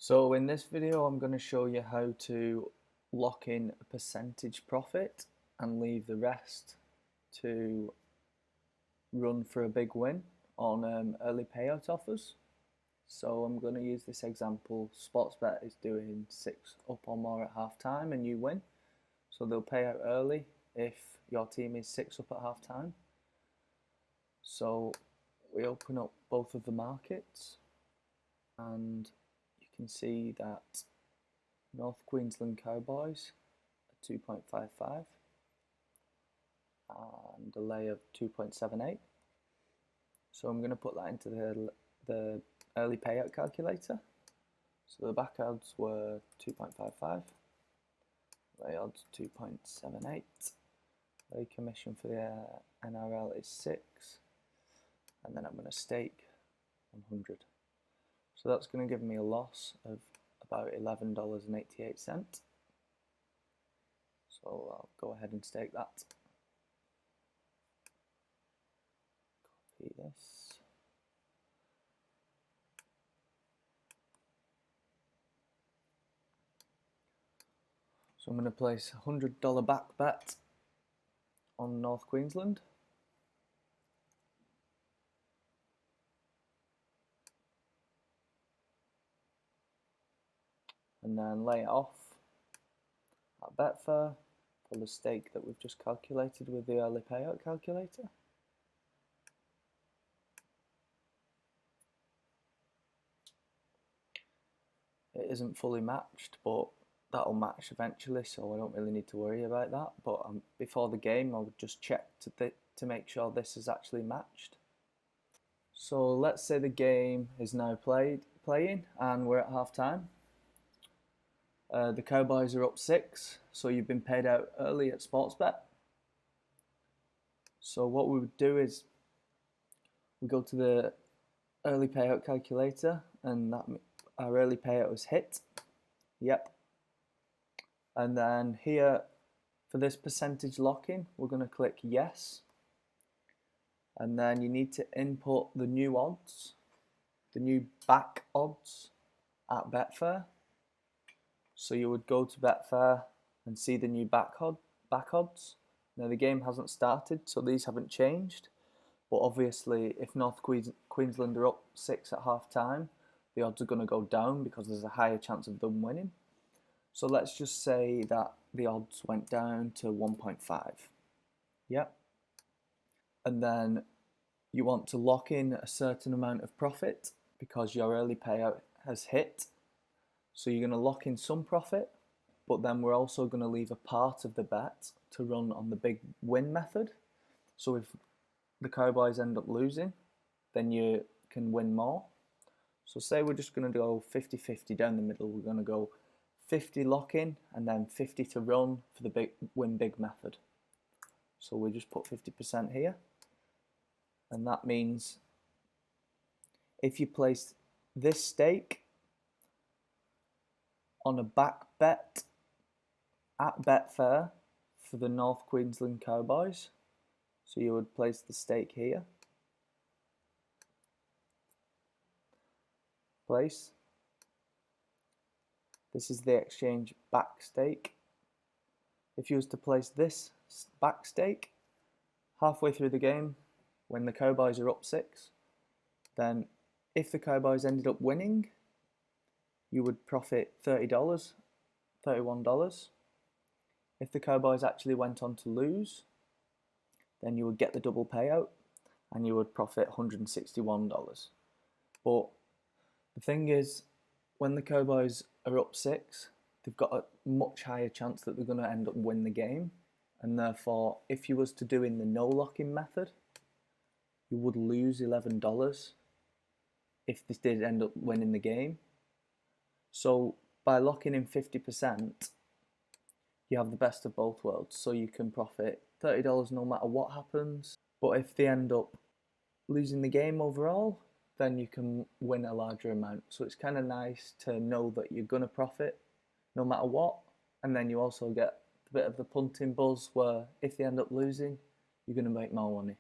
So in this video I'm going to show you how to lock in a percentage profit and leave the rest to run for a big win on early payout offers. So I'm going to use this example. Sportsbet is doing 6 up or more at half time and you win. So they'll pay out early if your team is 6 up at half time. So we open up both of the markets and you can see that North Queensland Cowboys are 2.55 and a lay of 2.78. So I'm going to put that into the early payout calculator. So the back odds were 2.55, lay odds 2.78, lay commission for the NRL is 6, and then I'm going to stake 100. So that's going to give me a loss of about $11.88. So I'll go ahead and stake that. Copy this. So I'm going to place a $100 back bet on North Queensland. And then lay it off at Betfair for the stake that we've just calculated with the early payout calculator. It isn't fully matched, but that'll match eventually, so I don't really need to worry about that. But before the game, I would just check to make sure this is actually matched. So let's say the game is now playing and we're at half time. The Cowboys are up 6, so you've been paid out early at Sportsbet. So what we would do is we go to the early payout calculator, and our early payout was hit. Yep. And then here for this percentage lock-in, we're going to click yes. And then you need to input the new odds, the new back odds at Betfair. So you would go to Betfair and see the new back odds. Now the game hasn't started, so these haven't changed. But obviously, if North Queensland are up 6 at half time, the odds are going to go down because there's a higher chance of them winning. So let's just say that the odds went down to 1.5. Yep. And then you want to lock in a certain amount of profit because your early payout has hit. So you're going to lock in some profit, but then we're also going to leave a part of the bet to run on the big win method. So if the Cowboys end up losing, then you can win more. So say we're just going to go 50-50 down the middle. We're going to go 50 lock in and then 50 to run for the big win big method. So we just put 50% here. And that means if you place this stake on a back bet at Betfair for the North Queensland Cowboys. So you would place the stake here. Place. This is the exchange back stake. If you was to place this back stake halfway through the game when the Cowboys are up 6, then if the Cowboys ended up winning, you would profit $30, $31. If the Cowboys actually went on to lose, then you would get the double payout and you would profit $161. But the thing is, when the Cowboys are up 6, they've got a much higher chance that they're going to end up winning the game. And therefore, if you was to do in the no lock-in method, you would lose $11 if this did end up winning the game. So by locking in 50%, you have the best of both worlds. So you can profit $30 no matter what happens. But if they end up losing the game overall, then you can win a larger amount. So it's kind of nice to know that you're going to profit no matter what. And then you also get a bit of the punting buzz where if they end up losing, you're going to make more money.